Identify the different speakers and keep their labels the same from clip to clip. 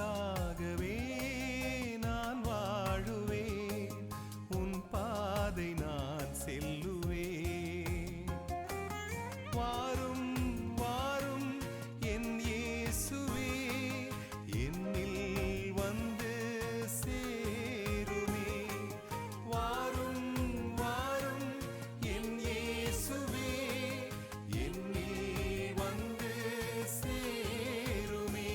Speaker 1: உனக்காகவே நான் வாழுவேன், உன் பாதை நான் செல்லுவேன். வாரும் வாரும் என் இயேசுவே, என்னில் வந்து சேருமே. வாரும் வாரும் என் இயேசுவே, என்னில் வந்து சேருமே.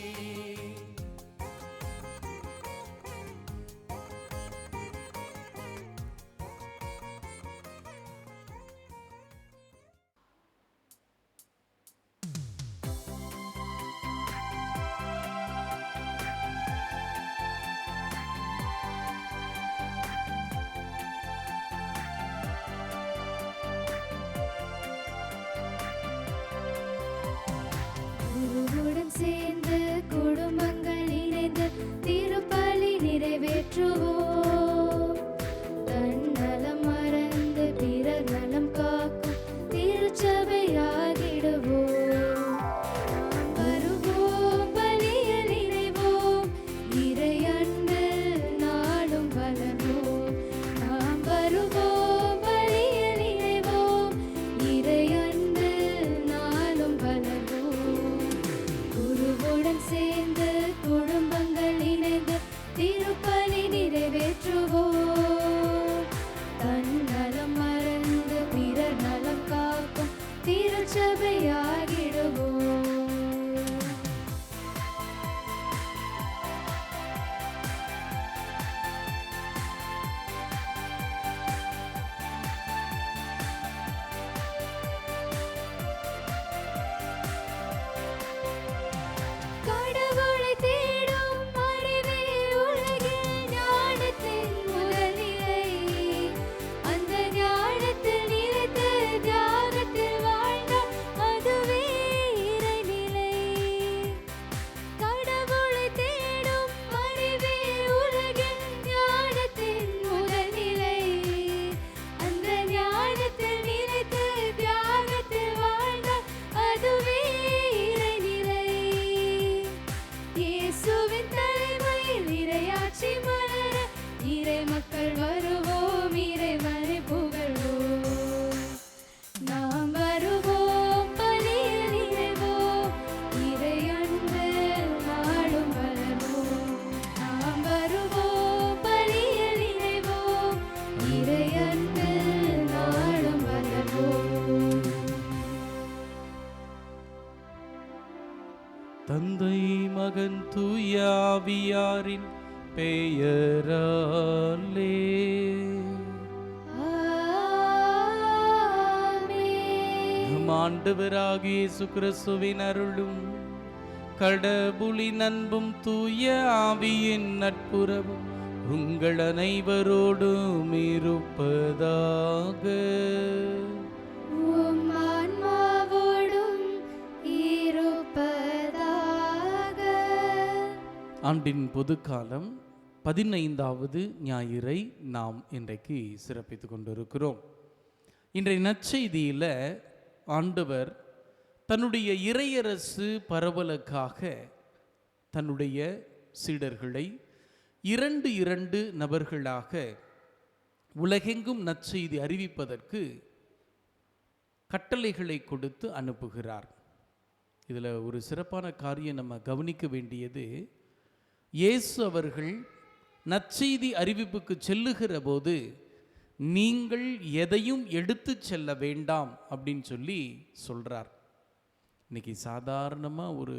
Speaker 2: குருவுடன் சேர்ந்து குடும்பங்கள் இணைந்து திருப்பலி நிறைவேற்றுவோம். தன்னலம் மறந்து பிறர் நலம் காக்கும் திருச்சபையாகிடுவோம். நாம் வருவோம், பலியில் இணைவோம், இறை அன்பில் நாளும் வளர்வோம். நாம் வருவோம், பலியில் இணைவோம், இறை அன்பில் நாளும் வளர்வோம். குருவுடன் சேர்ந்து குடும்பங்கள் இணைந்து திருப்பலி நிறைவேற்றுவோம். தன்னலம் மறந்து பிறர் நலம் காக்கும் திருச்சபையாகிடுவோம். கடவுளை தேடும் அறிவே உலகில் ஞானத்தின் முதல்நிலை. அந்த ஞானத்தில் நிலைத்து தியாகத்தில் வாழ்ந்தால் அதுவே இறைநிலை. கடவுளை தேடும் அறிவே உலகில் ஞானத்தின் முதல்நிலை. அந்த ஞானத்தில் நிலைத்து தியாகத்தில் வாழ்ந்தால் அதுவே இறைநிலை. இயேசுவின் தலைமையில் இறையாட்சி மலர இறை மக்கள் வருவோம், இறைவனை புகழ்வோம். நாம் வருவோம், பலியில் இணைவோம், இறை அன்பில் நாளும் வளர்வோம். நாம் வருவோம், பலியில் இணைவோம், இறை அன்பில் நாளும் வளர்வோம்.
Speaker 1: தந்தை மகன் தூய ஆவியாரின் பெயராலே
Speaker 2: ஆமென்.
Speaker 1: நம் ஆண்டவராகிய இயேசு கிறிஸ்துவின் அருளும் கடவுளின் அன்பும் தூய ஆவியின் நட்புறவும் உங்கள் அனைவரோடும் இருப்பதாக.
Speaker 2: உம் ஆன்மாவோடும் இருப்பதாக.
Speaker 1: ஆண்டின் பொதுக்காலம் 15வது ஞாயிறை நாம் இன்றைக்கு சிறப்பித்துக் கொண்டிருக்கிறோம். இன்றைய நற்செய்தியில் ஆண்டவர் தன்னுடைய இறையரசு பரவலுக்காக தன்னுடைய சீடர்களை இரண்டு நபர்களாக உலகெங்கும் நற்செய்தி அறிவிப்பதற்கு கட்டளைகளை கொடுத்து அனுப்புகிறார். இதில் ஒரு சிறப்பான காரியம் நம்ம கவனிக்க வேண்டியது, இயேசு அவர்கள் நற்செய்தி அறிவிப்புக்கு செல்லுகிற போது நீங்கள் எதையும் எடுத்து செல்ல வேண்டாம் அப்படின்னு சொல்லி சொல்கிறார். இன்றைக்கி சாதாரணமாக ஒரு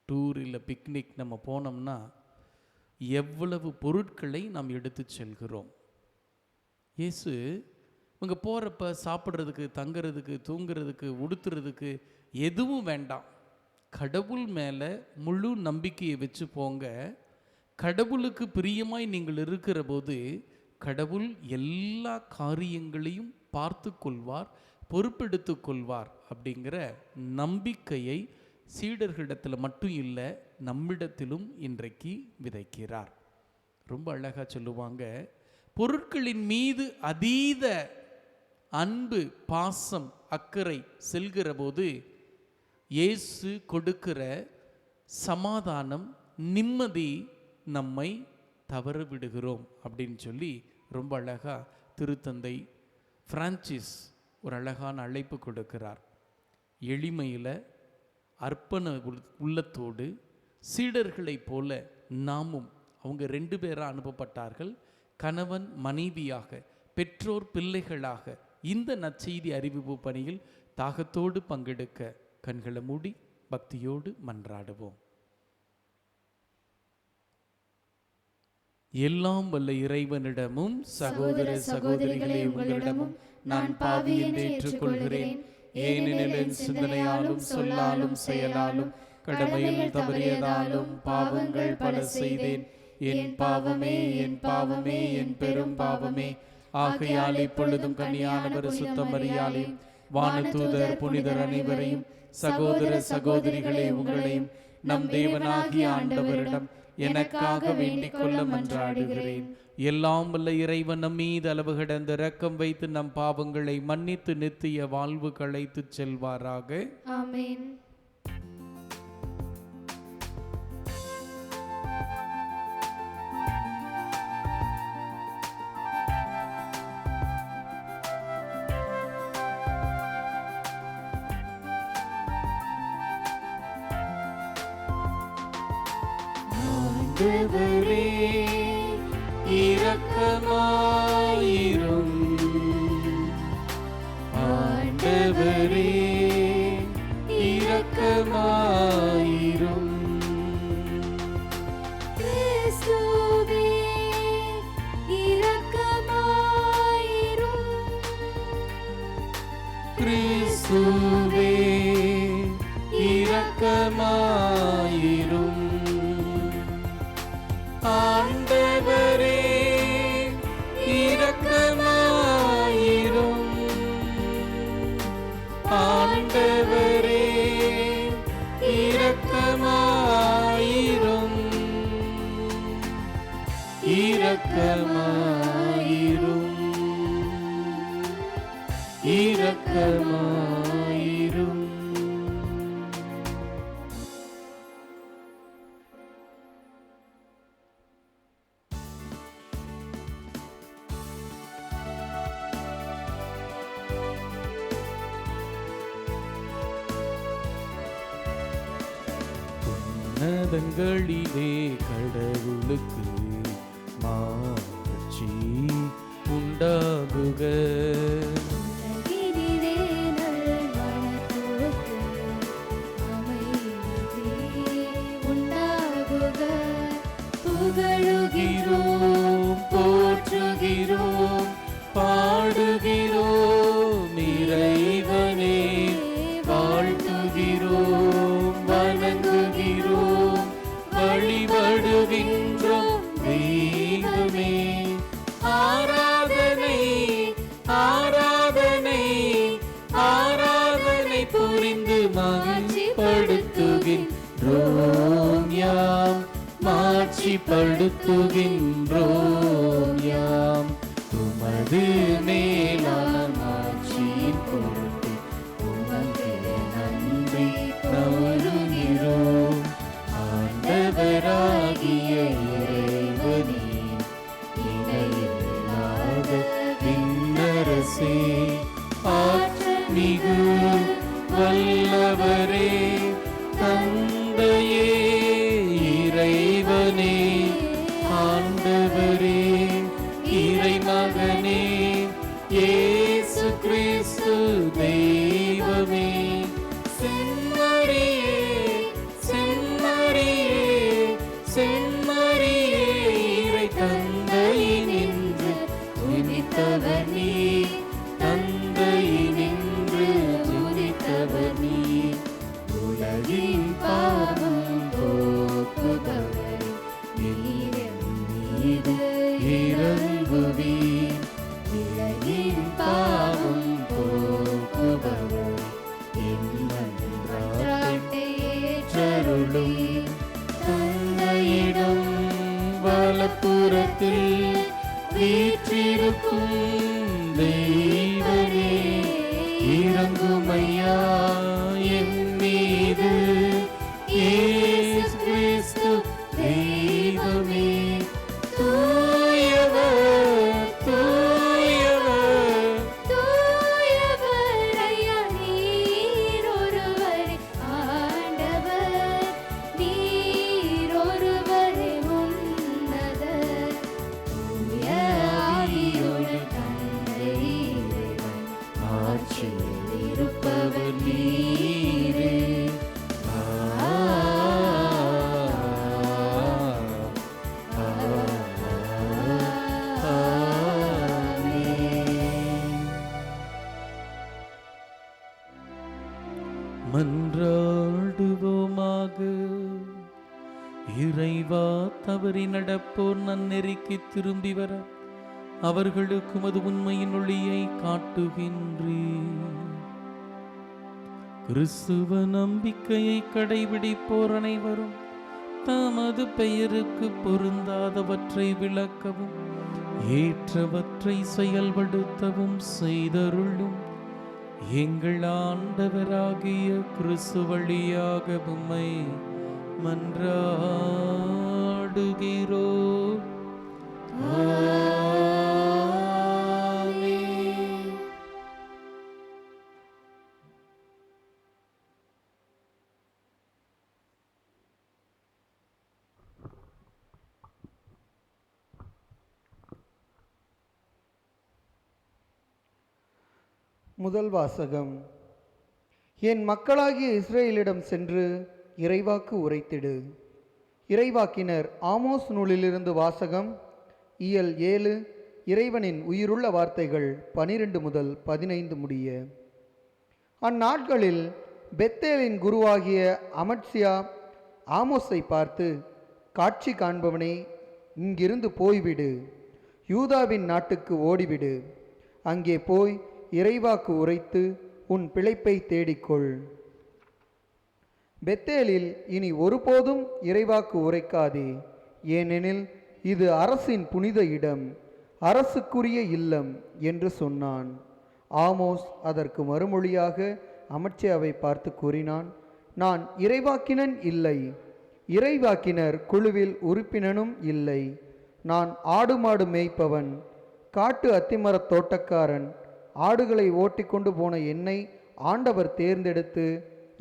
Speaker 1: டூர் இல்லை பிக்னிக் நம்ம போனோம்னா எவ்வளவு பொருட்களை நாம் எடுத்து செல்கிறோம். இயேசு இவங்க போகிறப்ப சாப்பிட்றதுக்கு, தங்கிறதுக்கு, தூங்கிறதுக்கு, உடுத்துறதுக்கு எதுவும் வேண்டாம், கடவுள் மேலே முழு நம்பிக்கையை வச்சு போங்க, கடவுளுக்கு பிரியமாய் நீங்கள் இருக்கிற போது கடவுள் எல்லா காரியங்களையும் பார்த்து கொள்வார், பொறுப்பெடுத்து கொள்வார் அப்படிங்கிற நம்பிக்கையை சீடர்களிடத்தில் மட்டும் இல்லை நம்மிடத்திலும் இன்றைக்கு விதைக்கிறார். ரொம்ப அழகாக சொல்லுவாங்க, பொருட்களின் மீது அதீத அன்பு, பாசம், அக்கறை செல்கிற போது இயேசு கொடுக்கிற சமாதானம் நிம்மதி நம்மை தவற விடுகிறோம் அப்படின்னு சொல்லி ரொம்ப அழகாக திருத்தந்தை பிரான்சிஸ் ஒரு அழகான அழைப்பு கொடுக்கிறார். எளிமையில் அர்ப்பண உள்ளத்தோடு சீடர்களைப் போல நாமும், அவங்க 2 பேராக அனுப்பப்பட்டார்கள், கணவன் மனைவியாக, பெற்றோர் பிள்ளைகளாக இந்த நற்செய்தி அறிவிப்பு பணியில் தாகத்தோடு பங்கெடுக்க கண்களை மூடி பக்தியோடு மன்றாடுவோம். எல்லாம் வல்ல இறைவனிடமும் சகோதர சகோதரிகளே உங்களிடமும் நான் பாவி என்று ஏற்றுக்கொள்கிறேன். ஏனெனில் என் சிந்தனையாலும் சொல்லாலும் செயலாலும் கடமையில் தவறியதாலும் பாவங்கள் பல செய்தேன். என் பாவமே, என் பாவமே, என் பெரும் பாவமே. ஆகையால் இப்பொழுதும் கன்னியான பரிசுத்த மரியாளையும் வானதூதர் புனிதர் அனைவரையும் சகோதர சகோதரிகளே உங்களையும் நம் தேவனாகிய ஆண்டவரிடம் எனக்காக வேண்டிக் கொள்ள மன்றாடுகிறேன். எல்லாம் வல்ல இறைவன் நம் மீது அளவு கடந்த இரக்கம் வைத்து நம் பாவங்களை மன்னித்து நித்திய வாழ்வு களைத்து செல்வாராக.
Speaker 2: ஆமென்.
Speaker 1: ஆண்டவரே இரக்கமாயிரும். ஆண்டவரே இரக்கமாயிரும்.
Speaker 2: கிறிஸ்துவே இரக்கமாயிரும்.
Speaker 1: கிறிஸ்துவே இரக்கமாயிரும். ஆண்டவரே இரக்கமாயிரும். ஆண்டவரே இரக்கமாயிரும். இரக்கமாயிரும். இரக்கமாயிரும். உன்னதங்களிலே கடவுளுக்கு மாட்சி உண்டாகுக.
Speaker 2: உலகினிலே நல்வாழ்வுக்கு அமைதி உண்டாகுக.
Speaker 1: புகழுகிறோம், போற்றுகிறோம், பாடுகிறோம் இறைவனே, வாழ்த்துகிறோம், வணங்குகிறோம், வழிபடுகின்றோம் தெய்வமே. ஆராதனை ஆராதனை ஆராதனை புரிந்து மகிழ்ச்சிப்படுத்துகின்றோம் யாம், மாட்சிப்படுத்துகின்றோம் யாம். உமது மேலான மாட்சியின் பொருட்டு உமக்கு நன்றி கூறுகிறோம். ஆண்டவராகிய இறைவனே, இணையில்லாத விண்ணரசே, ஆற்றல் மிகு வல்லவரே, தந்தையே இறைவனே, ஆண்டவரே இறைமகனே, இயேசு கிறிஸ்து தெய்வமே, செம்மறியே செம்மறியே செம்மறியே, இறை தந்தையினின்று உதித்தவர் நீ, தந்தையினின்று உதித்தவர் நீ, உலகின் பாவம் போக்குபவர் நீர் மீது இறங்குவீர். உலகின் பாவம் போக்குபவர் என் மன்றாட்டை ஏற்றருளும். தந்தையிடம் வலப்புறத்தில் வீற்றிருக்கும் தெய்வனே, இறங்குமையா என் மீது. இயேசு கிறிஸ்து இறைவா, தவறி நடப்போர் நன்னெறிக்கு திரும்பி வர அவர்களுக்கு உமது உண்மையின் ஒளியை காட்டுகின்றீர். கிறிஸ்துவ நம்பிக்கையை கடைபிடிப்போர் அனைவரும் தமது பெயருக்கு பொருந்தாதவற்றை விளக்கவும் ஏற்றவற்றை செயல்படுத்தவும் செய்தருளும். எங்கள் ஆண்டவராகிய கிறிஸ்து வழியாக உம்மை மன்றாடுகிறோம். ஆமென்.
Speaker 3: முதல் வாசகம். என் மக்களாகிய இஸ்ரேலிடம் சென்று இறைவாக்கு உரைத்திடு. இறைவாக்கினர் ஆமோஸ் நூலிலிருந்து வாசகம். இயல் 7, இறைவனின் உயிருள்ள வார்த்தைகள் 12 முதல் 15 முடிய. அந்நாட்களில் பெத்தேலின் குருவாகிய அமத்சியா ஆமோஸை பார்த்து, காட்சி காண்பவனே, இங்கிருந்து போய்விடு, யூதாவின் நாட்டுக்கு ஓடிவிடு. அங்கே போய் இறைவாக்கு உரைத்து உன் பிழைப்பை தேடிக்கொள். பெத்தேலில் இனி ஒருபோதும் இறைவாக்கு உரைக்காதே, ஏனெனில் இது அரசின் புனித இடம், அரசுக்குரிய இல்லம் என்று சொன்னான். ஆமோஸ் அதற்கு மறுமொழியாக அமத்சியாவை பார்த்து கூறினான், நான் இறைவாக்கினன் இல்லை, இறைவாக்கினர் குழுவில் உறுப்பினனும் இல்லை. நான் ஆடு மாடு மேய்ப்பவன், காட்டு அத்திமரத் தோட்டக்காரன். ஆடுகளை ஓட்டிக்கொண்டு போன என்னை ஆண்டவர் தேர்ந்தெடுத்து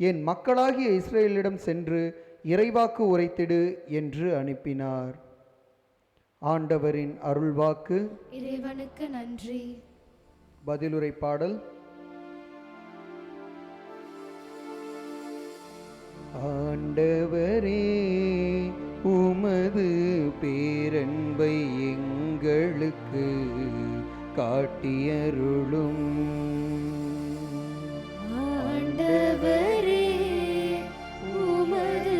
Speaker 3: என் மக்களாகிய இஸ்ரேலிடம் சென்று இறைவாக்கு உரைத்திடு என்று அனுப்பினார். ஆண்டவரின் அருள்வாக்கு.
Speaker 2: இறைவனுக்கு நன்றி.
Speaker 3: பதிலுரை பாடல். ஆண்டவரே, உமது பேரன்பை எங்களுக்கு காட்டியருளும்.
Speaker 2: ஆண்டவரே, உமது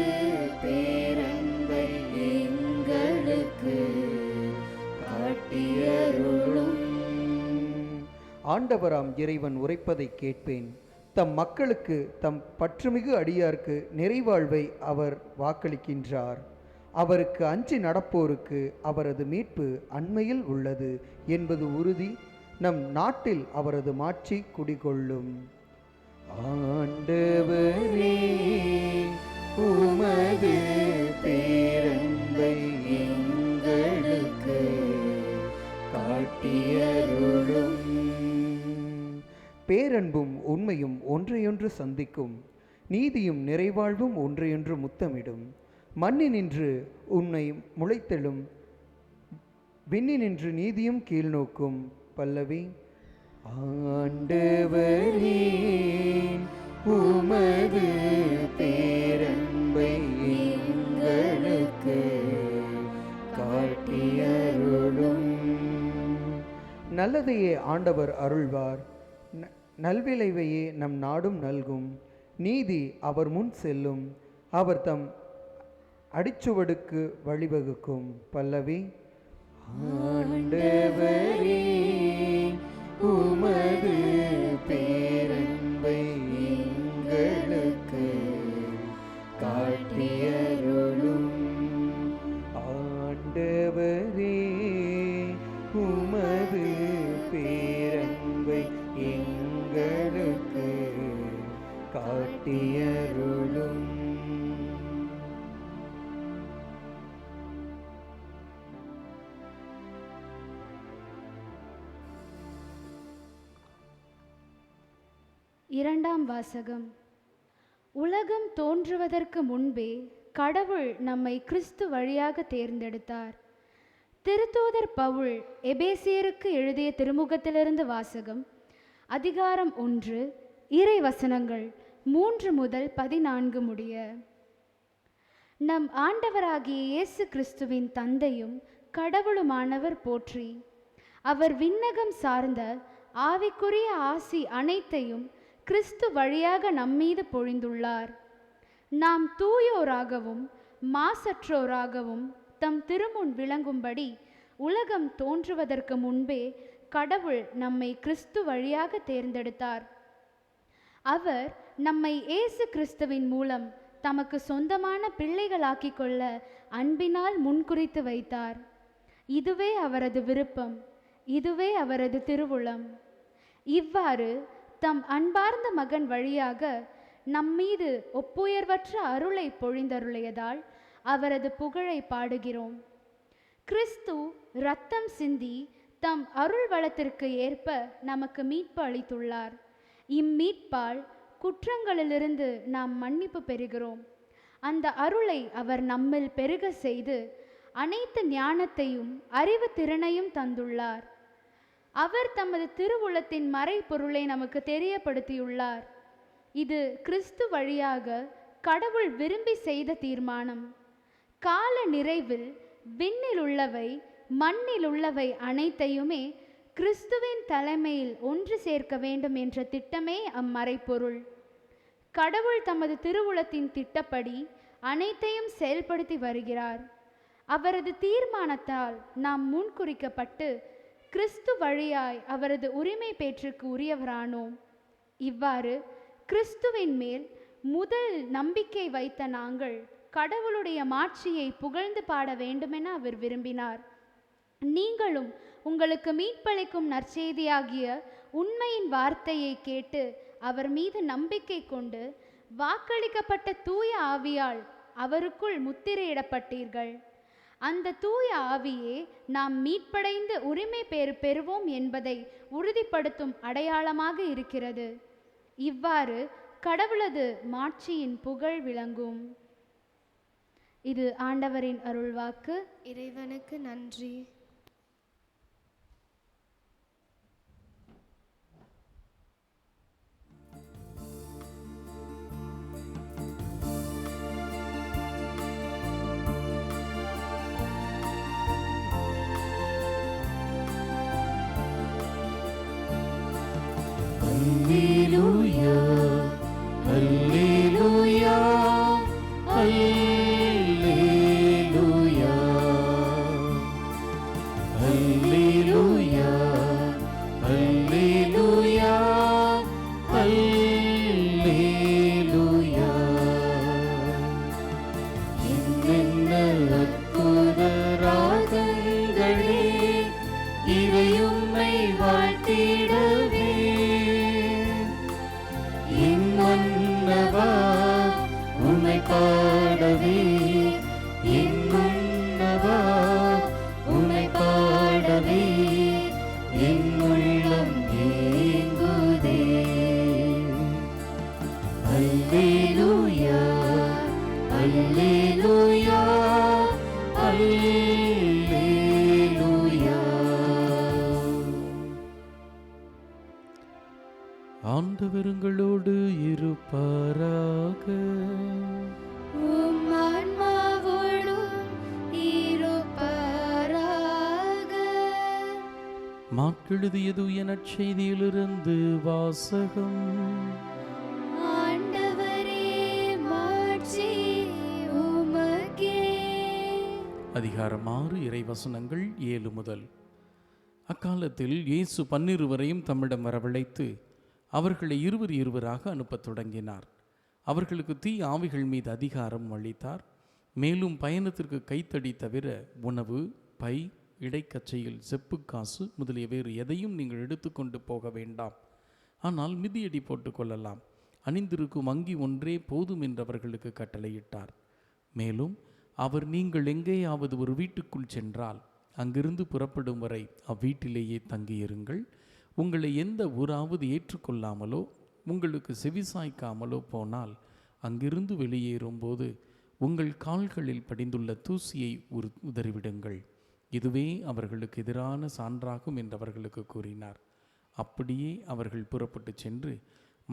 Speaker 2: பேரன்பை எங்களுக்கு காட்டியருளும்.
Speaker 3: ஆண்டவராம் இறைவன் உரைப்பதை கேட்பேன். தம் மக்களுக்கு, தம் பற்றுமிகு அடியார்க்கு நிறைவாழ்வை அவர் வாக்களிக்கின்றார். அவருக்கு அஞ்சி நடப்போருக்கு அவரது மீட்பு அண்மையில் உள்ளது என்பது உறுதி. நம் நாட்டில் அவரது மாட்சி குடிகொள்ளும். ஆண்டவரே, உமது பேரன்பை எங்களுக்கு காட்டியருளும். பேரன்பும் உண்மையும் ஒன்றையொன்று சந்திக்கும், நீதியும் நிறைவாழ்வும் ஒன்றையொன்று முத்தமிடும். மண்ணினின்று உன்னை முளைத்தெழும், விண்ணினின்று நீதியும் கீழ்நோக்கும். பல்லவி. ஆண்டவரே, உமது பேரன்பை எங்களுக்கு காட்டியருளும். நல்லதையே ஆண்டவர் அருள்வார், நல்விளைவையே நம் நாடும் நல்கும். நீதி அவர் முன் செல்லும், அவர் தம் அடிச்சுவடுக்கு வழிவகுக்கும். பல்லவி. ஆண்டவரே, உமது பேரன்பை எங்களுக்கு காட்டியருளும். ஆண்டவரே, உமது பேரன்பை எங்களுக்கு காட்டியருளும்.
Speaker 4: இரண்டாம் வாசகம். உலகம் தோன்றுவதற்கு முன்பே கடவுள் நம்மை கிறிஸ்து வழியாக தேர்ந்தெடுத்தார். திருத்தூதர் பவுல் எபேசியருக்கு எழுதிய திருமுகத்திலிருந்து வாசகம். அதிகாரம் 1, இறை வசனங்கள் 3 முதல் 14 முடிய. நம் ஆண்டவராகிய இயேசு கிறிஸ்துவின் தந்தையும் கடவுளுமானவர் போற்றி. அவர் விண்ணகம் சார்ந்த ஆவிக்குரிய ஆசி அனைத்தையும் கிறிஸ்து வழியாக நம்மீது பொழிந்துள்ளார். நாம் தூயோராகவும் மாசற்றோராகவும் தம் திருமுன் விளங்கும்படி உலகம் தோன்றுவதற்கு முன்பே கடவுள் நம்மை கிறிஸ்து வழியாக தேர்ந்தெடுத்தார். அவர் நம்மை இயேசு கிறிஸ்துவின் மூலம் தமக்கு சொந்தமான பிள்ளைகளாக்கிக் கொள்ள அன்பினால் முன்குறித்து வைத்தார். இதுவே அவரது விருப்பம், இதுவே அவரது திருவுளம். இவ்வாறு தம் அன்பார்ந்த மகன் வழியாக நம்மீது ஒப்புயர்வற்ற அருளை பொழிந்தருளியதால் அவரது புகழை பாடுகிறோம். கிறிஸ்து இரத்தம் சிந்தி தம் அருள் வளத்திற்கு ஏற்ப நமக்கு மீட்பு அளித்துள்ளார். இம்மீட்பால் குற்றங்களிலிருந்து நாம் மன்னிப்பு பெறுகிறோம். அந்த அருளை அவர் நம்மில் பெருக செய்து அனைத்து ஞானத்தையும் அறிவு திறனையும் தந்துள்ளார். அவர் தமது திருவுளத்தின் மறைபொருளை நமக்கு தெரியப்படுத்தியுள்ளார். இது கிறிஸ்து வழியாக கடவுள் விரும்பி செய்த தீர்மானம். கால நிறைவில் விண்ணில் உள்ளவை மண்ணில் உள்ளவை அனைத்தையுமே கிறிஸ்துவின் தலைமையில் ஒன்று சேர்க்க வேண்டும் என்ற திட்டமே அம்மறைப்பொருள். கடவுள் தமது திருவுளத்தின் திட்டப்படி அனைத்தையும் செயல்படுத்தி வருகிறார். அவரது தீர்மானத்தால் நாம் முன்குறிக்கப்பட்டு கிறிஸ்து வழியாய் அவரது உரிமை பேற்றுக்கு உரியவரானோம். இவ்வாறு கிறிஸ்துவின் மேல் முதல் நம்பிக்கை வைத்த நாங்கள் கடவுளுடைய மாட்சியை புகழ்ந்து பாட வேண்டுமென அவர் விரும்பினார். நீங்களும் உங்களுக்கு மீட்பளிக்கும் நற்செய்தியாகிய உண்மையின் வார்த்தையை கேட்டு அவர் மீது நம்பிக்கை கொண்டு வாக்களிக்கப்பட்ட தூய ஆவியால் அவருக்குள் முத்திரையிடப்பட்டீர்கள். அந்த தூய ஆவியே நாம் மீட்படைந்து உரிமை பேறு பெறுவோம் என்பதை உறுதிப்படுத்தும் அடையாளமாக இருக்கிறது. இவ்வாறு கடவுளது மாட்சியின் புகழ் விளங்கும். இது ஆண்டவரின் அருள்வாக்கு.
Speaker 2: இறைவனுக்கு நன்றி.
Speaker 1: Alleluia, Alleluia, Alleluia, Alleluia, Alleluia, Alleluia. என்னென்ன அற்புத ராகங்களே இறையும்மை வாழ்த்திடவே, மன்னவா உன்னை பாடவே, என் மன்னவா உன்னை பாடவே, என் உள்ளம் ஏங்குதே. அல்லேலூயா, அல்லேலூயா, அல்லேலூயா. ஆண்டவருங்களோடு இருப்பாராக.
Speaker 2: உம் ஆன்மாவோடும் இருப்பாராக.
Speaker 1: மாற்றெழுதிய தூய நற்செய்தியிலிருந்து வாசகம்.
Speaker 2: ஆண்டவரே மாட்சி உமக்கே.
Speaker 1: அதிகாரம் 6 இறைவசனங்கள் 7 முதல். அக்காலத்தில் இயேசு 12 தம்மிடம் வரவழைத்து அவர்களை இருவராக அனுப்பத் தொடங்கினார். அவர்களுக்கு தீ ஆவிகள் மீது அதிகாரம் அளித்தார். மேலும் பயணத்திற்கு கைத்தடி தவிர உணவு, பை, இடைக்கச்சையில் செப்புக்காசு முதலிய வேறு எதையும் நீங்கள் எடுத்துக்கொண்டு போக வேண்டாம். ஆனால் மிதியடி போட்டுக்கொள்ளலாம். அணிந்திருக்கும் அங்கி ஒன்றே போதும் என்று அவர்களுக்கு கட்டளையிட்டார். மேலும் அவர் நீங்கள் எங்கேயாவது ஒரு வீட்டுக்குள் சென்றால் அங்கிருந்து புறப்படும் வரை அவ்வீட்டிலேயே தங்கியிருங்கள். உங்களை எந்த ஊராவது ஏற்றுக்கொள்ளாமலோ உங்களுக்கு செவிசாய்க்காமலோ போனால் அங்கிருந்து வெளியேறும்போது உங்கள் கால்களில் படிந்துள்ள தூசியை உதறிவிடுங்கள். இதுவே அவர்களுக்கு எதிரான சான்றாகும் என்று அவர்களுக்கு கூறினார். அப்படியே அவர்கள் புறப்பட்டு சென்று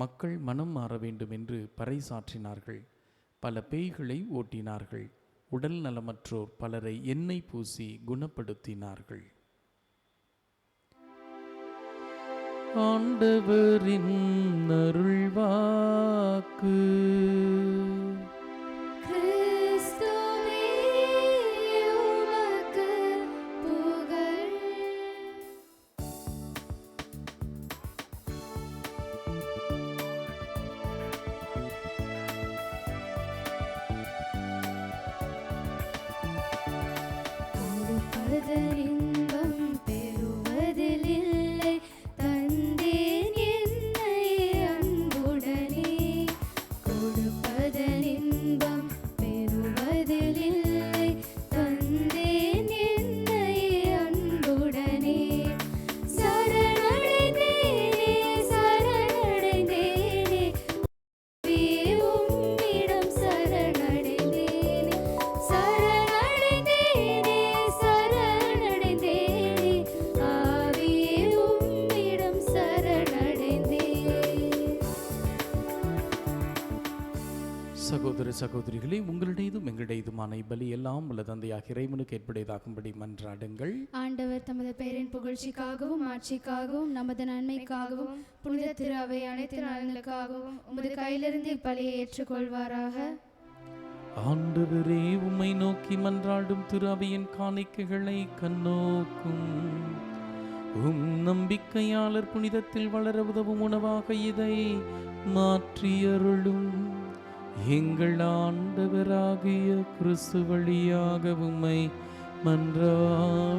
Speaker 1: மக்கள் மனம் மாற வேண்டும் என்று பறைசாற்றினார்கள். பல பேய்களை ஓட்டினார்கள். உடல் நலமற்றோர் பலரை எண்ணெய் பூசி குணப்படுத்தினார்கள். ஆண்டவரின் அருள்வாக்கு.
Speaker 2: கிறிஸ்துவே கொடுப்பதனின்பம் பெறுவதில்லை, தந்தேன் என்னை அன்புடனே. கொடுப்பதனின்பம் பெறுவதில்லை, தந்தேன் என்னை அன்புடனே. சரணடைந்தேனே, சரணடைந்தேனே, உம்மிடம் சரணடைந்தேனே. சரணடைந்தேனே, சரணடைந்தேனே, ஆவியே உம்மிடம் சரணடைந்தேன்.
Speaker 1: சகோதர சகோதரிகளே, உங்களுடையதும் எங்களுடையதுமான பலி எல்லாம் உள்ள தந்தையாக இறைவனுக்கு ஏற்புடையதாகும்படி மன்றாடுங்கள்.
Speaker 2: ஆண்டவர் தமது பெயரின் புகழ்ச்சிக்காகவும் ஆட்சிக்காகவும் நமது நன்மைக்காகவும் புனித திரு அவை அனைத்து நலன்களுக்காகவும் உமது கையிலிருந்து இப்பலியை ஏற்றுக்கொள்வாராக.
Speaker 1: ஆண்டவரே, உம்மை நோக்கி மன்றாடும் திரு அவையின் காணிக்கைகளை கண்ணோக்கும். நம்பிக்கையாளர் புனிதத்தில் வளர உதவும் உணவாக இதை மாற்றியருளும். எங்கள் ஆண்டவராகிய கிறிஸ்து வழியாக உம்மை மன்றாடுகிறோம்.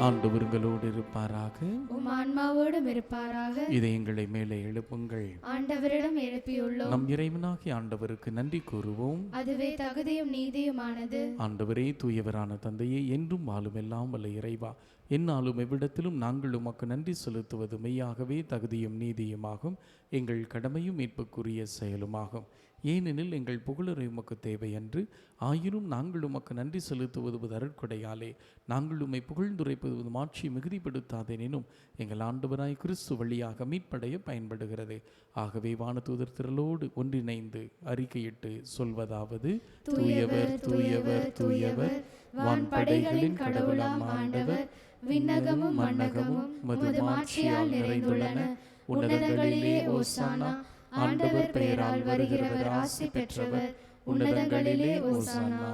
Speaker 1: ஆண்டவர் உங்களோடு இருப்பாராக,
Speaker 2: உம் ஆன்மாவோடும் இருப்பாராக.
Speaker 1: இதை எங்களை மேலே எழுப்புங்கள்.
Speaker 2: ஆண்டவரிடம் எழுப்பியுள்ளோம்,
Speaker 1: நம் இறைவனாகிய ஆண்டவருக்கு நன்றி கூறுவோம்.
Speaker 2: அதுவே தகுதியும் நீதியுமானது.
Speaker 1: ஆண்டவரே, தூயவரான தந்தையே, என்றும் வாழும் எல்லாம் வல்ல இறைவா, எந்நாளும் எவ்விடத்திலும் நாங்கள் உமக்கு நன்றி செலுத்துவது மெய்யாகவே தகுதியும் நீதியுமாகும், எங்கள் கடமையும் மீட்புக்குரிய செயலுமாகும். ஏனெனில் எங்கள் புகழுரை உமக்கு தேவையன்று, ஆயினும் நாங்கள் உமக்கு நன்றி செலுத்துவது அருட்கொடையாலே. நாங்கள் உம்மை புகழ்ந்துரைப்பது மாட்சி மிகுதிப்படுத்தாதெனினும் எங்கள் ஆண்டவராய் கிறிஸ்து வழியாக மீட்படைய பயன்படுகிறது. ஆகவே வானதூதர் திரளோடு ஒன்றிணைந்து அறிக்கையிட்டு சொல்வதாவது: தூயவர் தூயவர் தூயவர், வான்படைகளின் கடவுளாம் ஆண்டவர்,
Speaker 2: விண்ணகமும் மண்ணகமும் உமது மாட்சியால் நிறைந்துள்ளன. உன்னதங்களிலே ஓசானா. ஆண்டவர் பெயரால் வருகிறவர் ஆசி பெற்றவர், உன்னதங்களிலே ஓசானா.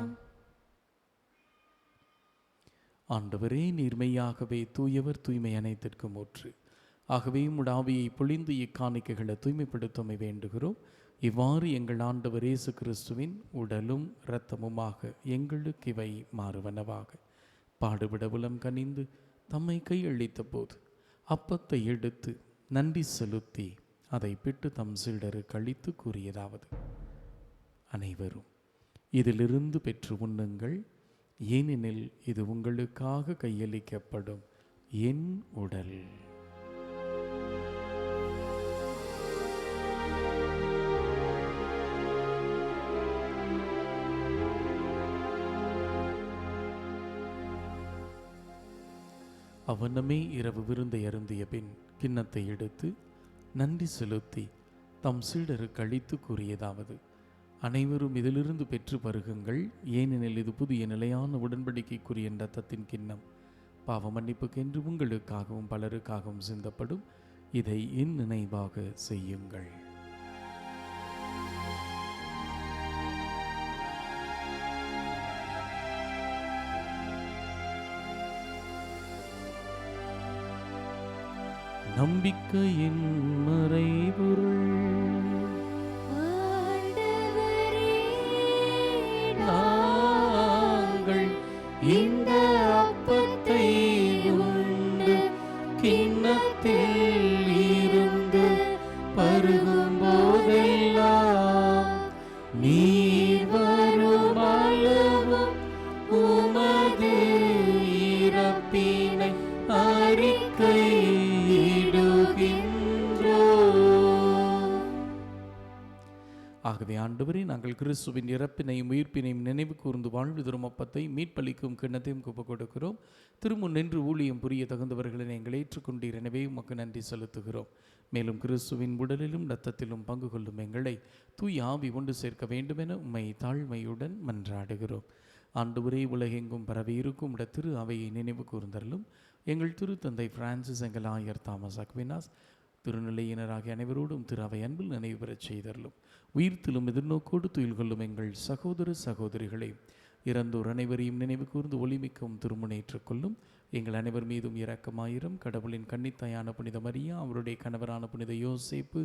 Speaker 1: ஆண்டவரே, நீர்மையாகவே தூயவர், தூய்மை அனைத்திற்கும் ஊற்று. ஆகவே உம்முடைய ஆவியை பொழிந்து இக்காணிக்கைகளை தூய்மைப்படுத்தமை வேண்டுகிறோம். இவ்வாறு எங்கள் ஆண்டவர் இயேசு கிறிஸ்துவின் உடலும் இரத்தமுமாக எங்களுக்கு இவை மாறுவனவாக. பாடுபட உளம் கனிந்து தம்மை கையளித்த போது அப்பத்தை எடுத்து நன்றி செலுத்தி அதை பிட்டு தம் சீடருக்கு அளித்து கூறியதாவது: அனைவரும் இதிலிருந்து பெற்று உண்ணுங்கள், ஏனெனில் இது உங்களுக்காக கையளிக்கப்படும் என் உடல். அவனமே இரவு விருந்தை அருந்திய பின் கிண்ணத்தை எடுத்து நன்றி செலுத்தி தம் சீடருக்கு அளித்து கூறியதாவது: அனைவரும் இதிலிருந்து பெற்று பருகுங்கள், ஏனெனில் இது புதிய நிலையான உடன்படிக்கைக்குரிய இரத்தத்தின் கிண்ணம், பாவ மன்னிப்புக்கென்று உங்களுக்காகவும் பலருக்காகவும் சிந்தப்படும். இதை என் நினைவாக செய்யுங்கள். நம்பிக்கையின் மறைபொருள்.
Speaker 2: ஆண்டவரே,
Speaker 1: நாங்கள் இந்த அப்பத்தை உண்டு கிண்ணத்தில் இருந்து பருகும் போதெல்லாம் நீர் வரும் அளவும் உமது இறப்பினை அறிக்கை. ஆகவே ஆண்டவரே, நாங்கள் கிறிஸ்துவின் இறப்பினையும் உயிர்ப்பினையும் நினைவு கூர்ந்து வாழ்வு தரும் அப்பத்தை மீட்பளிக்கும் கிண்ணத்தையும் ஒப்புக் கொடுக்கிறோம். திருமுன் நின்று ஊழியம் புரிய தகுந்தவர்களை நீங்கள் ஏற்றுக்கொண்டீர், எனவே உமக்கு நன்றி செலுத்துகிறோம். மேலும் கிறிஸ்துவின் உடலிலும் இரத்தத்திலும் பங்கு கொள்ளும் எங்களை தூய் ஆவி ஒன்று சேர்க்க வேண்டுமென உம்மை தாழ்மையுடன் மன்றாடுகிறோம். ஆண்டவரே, உலகெங்கும் பரவி இருக்கும் உடைய திரு அவையை நினைவு கூர்ந்தருளும். எங்கள் திருத்தந்தை பிரான்சிஸ், எங்கள் ஆயர் தாமஸ் அக்வினாஸ், திருநிலையினராகிய அனைவரோடும் திரு அவை அன்பில் நினைவு பெறச் செய்தருளும். உயிர்த்திலும் எதிர்நோக்கோடு துயில் கொள்ளும் எங்கள் சகோதர சகோதரிகளை இறந்தோர் அனைவரையும் நினைவு கூர்ந்து ஒளிமிக்கவும் திருமுனேற்றுக் கொள்ளும். எங்கள் அனைவர் மீதும் இரக்கமாயிரம். கடவுளின் கன்னித்தாயான புனித மரியா, அவருடைய கணவரான புனித யோசேப்பு,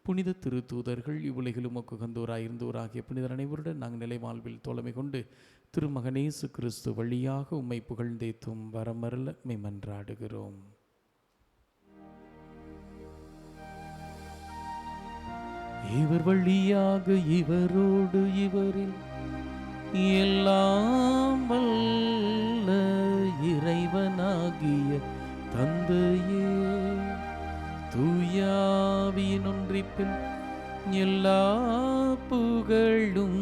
Speaker 1: புனித திருத்தூதர்கள், இவ்வுலகிலும் உகந்தோராயிருந்தோராகிய புனிதர் அனைவருடன் நாங்கள் நிலை வாழ்வில் தோழமை கொண்டு திருமகனேசு கிறிஸ்து வழியாக உம்மை புகழ்ந்தேத்தும் வரமருள மன்றாடுகிறோம். இவர் வழியாக இவரோடு இவரில் எல்லாம் வல்ல இறைவனாகிய தந்தையே, தூயாவியின் ஒன்றிப்பில் எல்லா புகழும்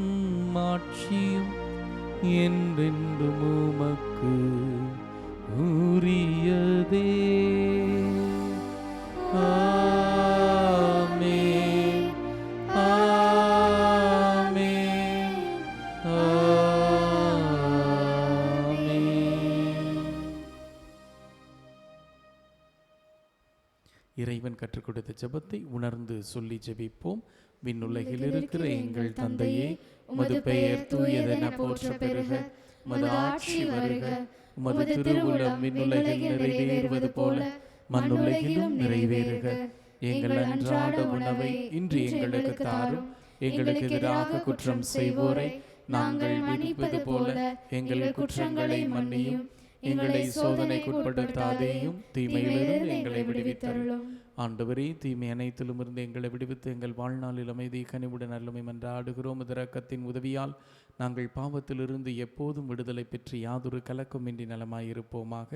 Speaker 1: மாட்சியும் என்றென்றும் உமக்கு உரியதே. ஆமென், ஆமென், ஆமென். இறைவன் கற்றுக் கொடுத்த ஜெபத்தை உணர்ந்து சொல்லி ஜெபிப்போம். விண்ணுலகில் இருக்கிற எங்கள் தந்தையே, உமது பெயர் தூயதென போற்ற பெறுக. உமது ஆட்சி வருக. உமது திருவுளம் விண்ணுலகில் நிறைவேறுவது போல மண்ணுலகிலும் நிறைவேறுக. எங்கள் அன்றாட உணவை இன்று எங்களுக்கு தாரும். எங்களுக்கு எதிராக குற்றம் செய்வோரை நாங்கள் மன்னிப்பது போல எங்கள் குற்றங்களை மன்னியும். எங்களை சோதனைக்குட்படுத்தாதேயும், தீமையிலிருந்து எங்களை விடுவித்தருளும். ஆண்டவரே, தீமை அனைத்திலும் இருந்து எங்களை விடுவித்து எங்கள் வாழ்நாளில் அமைதி கனிவுடன் அருளுமை மன்றாடுகிறோம். இரக்கத்தின் உதவியால் நாங்கள் பாவத்திலிருந்து எப்போதும் விடுதலை பெற்று யாதொரு கலக்கமின்றி நலமாயிருப்போமாக.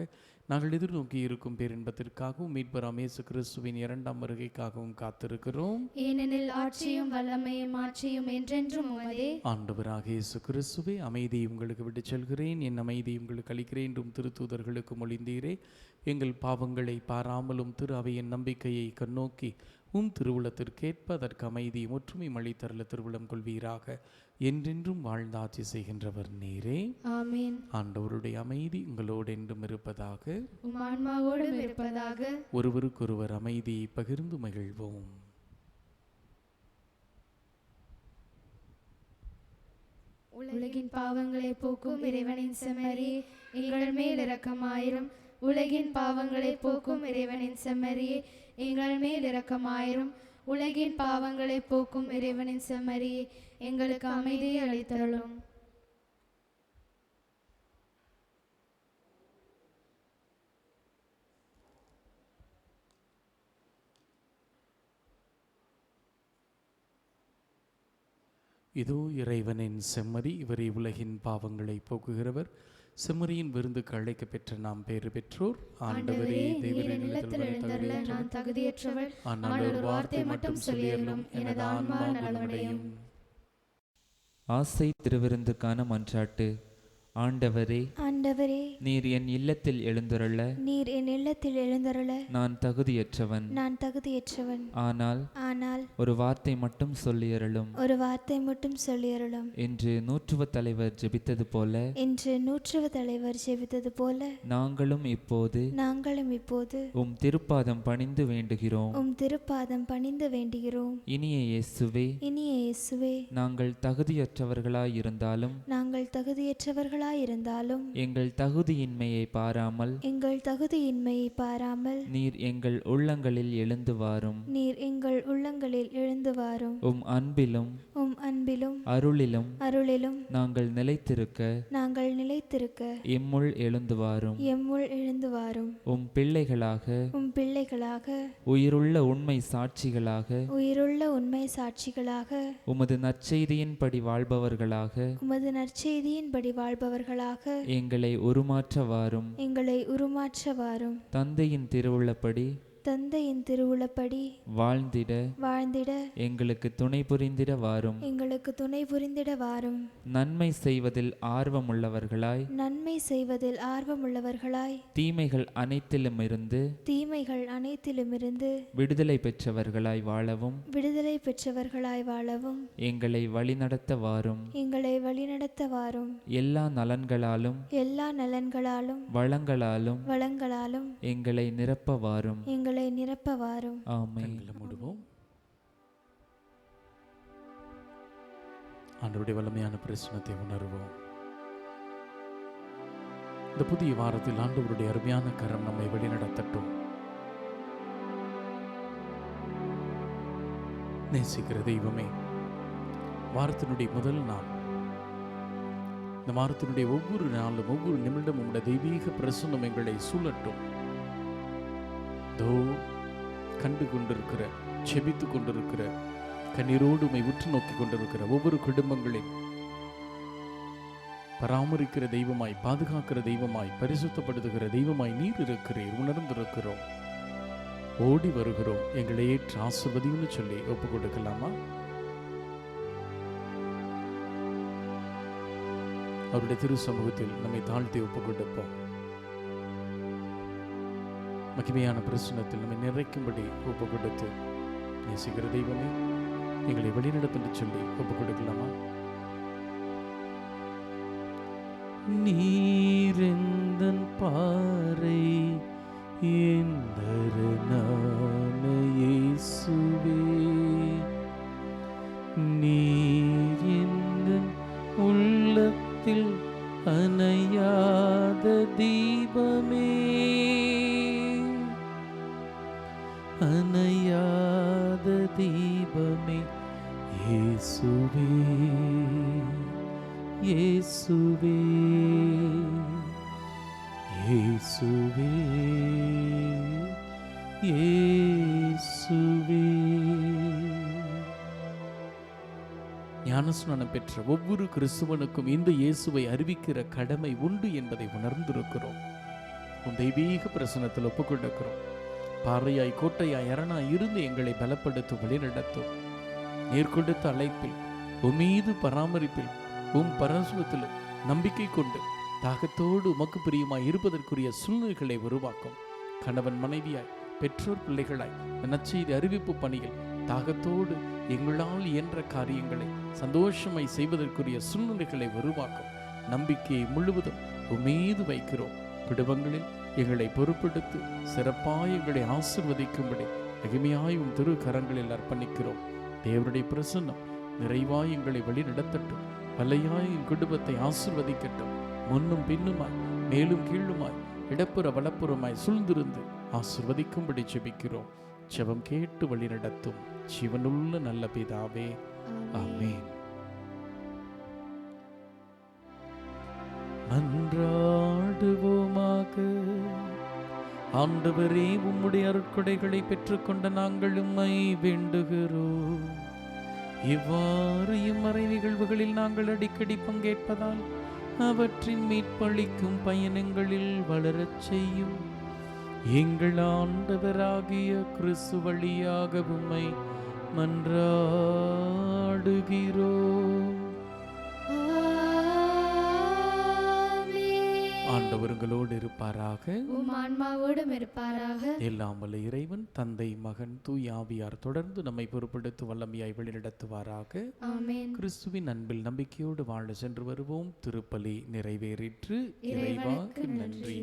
Speaker 1: நாங்கள் எதிர்நோக்கி இருக்கும் பேரின்பத்திற்காகவும் மீட்பராம் இயேசு கிறிஸ்துவின் இரண்டாம் வருகைக்காகவும் காத்திருக்கிறோம்.
Speaker 2: ஏனெனில் ஆட்சியும் வல்லமையும் ஆட்சியும் என்றென்றும் உமதே.
Speaker 1: ஆண்டவராக இயேசு கிறிஸ்துவே, அமைதியை உங்களுக்கு விட்டு செல்கிறேன், என் அமைதியை உங்களுக்கு அளிக்கிறேன் என்றும் திருத்தூதர்களுக்கு மொழிந்தீரே. எங்கள் பாவங்களை பாராமலும் திரு அவையின் நம்பிக்கையை கண்ணோக்கி திருவுளத்திற்கேற்ப அதற்கு அமைதியும் ஒற்றுமையும் அளித்தருள திருவுளம் கொள்வீராக. என்றென்றும் வாழ்ந்து ஆட்சி செய்கின்றவர் நீரே.
Speaker 2: ஆமென்.
Speaker 1: ஆண்டவருடைய அமைதி உங்களோடு என்றும் இருப்பதாக,
Speaker 2: உம் ஆன்மாவோடும் இருப்பதாக.
Speaker 1: ஒருவருக்கொருவர் அமைதியை பகிர்ந்து மகிழ்வோம்.
Speaker 2: உலகின் பாவங்களை போக்கும் இறைவனின் செம்மறியே, எங்கள் மேல் இரக்கமாயிரும். உலகின் பாவங்களை போக்கும் இறைவனின் செம்மறியே, எங்கள் மேல் இரக்கமாயிரும். உலகின் பாவங்களை போக்கும் இறைவனின் செம்மறியே, எங்களுக்கு அமைதியை அளித்தருளும்.
Speaker 1: இதோ இறைவனின் செம்மறி, இவரை உலகின் பாவங்களை போக்குகிறவர். செம்மறியின் விருந்துக்கு அழைக்க பெற்ற நாம் பேறு பெற்றோர். ஆண்டவரே, தேவரின் நிலத்தில் எழுந்தருள நான் தகுதியற்றவள். ஆனால் ஒரு வார்த்தை மட்டும் சொல்லியருளும், எனது ஆன்மா நலமடையும்.
Speaker 5: ஆசை திருவிருந்துக்கான மன்றாட்டு. ஆண்டவரே,
Speaker 6: ஆண்டவரே,
Speaker 5: நீர் என் இல்லத்தில் எழுந்தருள
Speaker 6: நீர் என் இல்லத்தில் எழுந்தருள
Speaker 5: நான் தகுதியற்றவன்.
Speaker 6: நான் தகுதியற்றவன்.
Speaker 5: ஆனால் ஒரு வார்த்தை மட்டும் சொல்லியருளும்.
Speaker 6: ஒரு வார்த்தை மட்டும் சொல்லியருளும்.
Speaker 5: என்று நூற்றுவ தலைவர் ஜெபித்தது போல நாங்களும் இப்போது உம் திருப்பாதம் பணிந்து வேண்டுகிறோம். இனிய இயேசுவே, நாங்கள் தகுதியற்றவர்களாயிருந்தாலும் எங்கள் தகுதியின்மையை பாராமல் நீர் எங்கள் உள்ளங்களில் எழுந்து வாரும். உம் அன்பிலும் அருளிலும் நாங்கள் நிலைத்திருக்க எம்முள் எழுந்து வாரும். உம் பிள்ளைகளாக உயிருள்ள உண்மை சாட்சிகளாக உமது நற்செய்தியின்படி வாழ்பவர்களாக எங்களை உருமாற்ற வாரும். தந்தையின் திருவுள்ளப்படி வாழ்ந்திட எங்களுக்கு துணை புரிந்திட வாரும். நன்மை செய்வதில் ஆர்வமுள்ளவர்களாய் தீமைகள் அனைத்திலுமிருந்து விடுதலை பெற்றவர்களாய் வாழவும் எங்களை வழிநடத்த வாரும். எல்லா நலன்களாலும் வளங்களாலும் எங்களை நிரப்ப வாரும். ஆமென்.
Speaker 1: ஆண்டவருடைய வல்லமையான பிரசன்னத்தை உணர்வோம். இந்த புதிய வாரத்தில் ஆண்டவருடைய அருமையான கரம் நம்மை வழிநடத்தட்டும். நேசிக்கிற தெய்வமே, வாரத்தினுடைய முதல் நாள், இந்த வாரத்தினுடைய ஒவ்வொரு நாளும் ஒவ்வொரு நிமிடமும் உடைய தெய்வீக பிரசன்னம் எங்களை சூழட்டும். தோ கண்டு கொண்டிருக்கிற, செபித்து கொண்டிருக்கிற, கண்ணீரோடு உம்மை உற்று நோக்கி கொண்டிருக்கிற ஒவ்வொரு குடும்பங்களில் பராமரிக்கிற தெய்வமாய், பாதுகாக்கிற தெய்வமாய், பரிசுத்தப்படுத்துகிற தெய்வமாய் நீர் இருக்கிறீர். உணர்ந்திருக்கிறோம், ஓடி வருகிறோம். எங்களை ஏற்று ஆசீர்வதின்னு சொல்லி ஒப்பு கொடுக்கலாமா? அவருடைய திரு சமூகத்தில் நம்மை தாழ்த்தி ஒப்பு கொடுப்போம். மகிமையான பிரசன்னத்தில் நம்மை நிறைக்கும்படி ஒப்பு கொடுத்து, நேசிக்கிற தெய்வமே எங்களை வழிநடத்துன்னு சொல்லி ஒப்பு கொடுக்கலாமா? நீரெந்தன் பாறை எந்தரனான இயேசுவே, நீர் எந்தன் உள்ளத்தில் அணையாத தீபமே, அணையாத தீபமே இயேசுவே, இயேசுவே, இயேசுவே, இயேசுவே. ஞானஸ்நானம் பெற்ற ஒவ்வொரு கிறிஸ்துவனுக்கும் இந்த இயேசுவை அறிவிக்கிற கடமை உண்டு என்பதை உணர்ந்திருக்கிறோம். உன் தெய்வீக பிரசன்னத்தில் ஒப்புக்கொண்டிருக்கிறோம். பாறையாய், கோட்டையாய், அரணாய் இருந்து எங்களை பலப்படுத்தும், வழிநடத்தும். நேர்கொடுத்த அழைப்பில், உம்மீது பராமரிப்பில், உம் பரசுவத்திலும் நம்பிக்கை கொண்டு தாகத்தோடு உமக்கு பிரியமாய் இருப்பதற்குரிய சூழ்நிலைகளை உருவாக்கும். கணவன் மனைவியாய், பெற்றோர் பிள்ளைகளாய், நற்செய்தி அறிவிப்பு பணியில் தாகத்தோடு எங்களால் இயன்ற காரியங்களை சந்தோஷமாய் செய்வதற்குரிய சூழ்நிலைகளை உருவாக்கும். நம்பிக்கையை முழுவதும் உம்மீது வைக்கிறோம். குடும்பங்களில் எங்களை பொறுப்பெடுத்து சிறப்பாய் எங்களை ஆசிர்வதிக்கும்படி மகிமையாய் உம் திரு கரங்களில் அர்ப்பணிக்கிறோம். தேவனுடைய பிரசன்னம் நிறைவாய் எங்களை வழி நடத்தட்டும். பலையாய் என் குடும்பத்தை ஆசிர்வதிக்கட்டும். முன்னும் பின்னுமாய், மேலும் கீழுமாய், இடப்புற வலப்புறமாய் சூழ்ந்திருந்து ஆசிர்வதிக்கும்படி ஜெபிக்கிறோம். ஜெபம் கேட்டு வழி நடத்தும் ஜீவனுள்ள நல்ல பிதாவே, ஆமென். மன்றாடுவோமாக. ஆண்டவரே, உம்முடைய அருட்கொடைகளை பெற்றுக்கொண்ட நாங்கள் உம்மை வேண்டுகிறோம். இவ்வாறு இம்மறை நிகழ்வுகளில் நாங்கள் அடிக்கடி பங்கேற்பதால் அவற்றின் மீட்பளிக்கும் பயணங்களில் வளரச் செய்யும். எங்கள் ஆண்டவராகிய கிறிஸ்து வழியாக உம்மை மன்றாடுகிறோம். ஆண்டவர் உங்களோடு இருப்பாராக,
Speaker 2: உம் ஆன்மாவோடும் இருப்பாராக.
Speaker 1: எல்லாம் வல்ல இறைவன் தந்தை, மகன், தூய் ஆவியார் தொடர்ந்து நம்மை பொறுப்படுத்தி வல்லமையாய் வழிநடத்துவாராக.
Speaker 2: ஆமென்.
Speaker 1: கிறிஸ்துவின் அன்பில் நம்பிக்கையோடு வாழ சென்று வருவோம். திருப்பலி நிறைவேறிற்று. இறைவாக்கு நன்றி.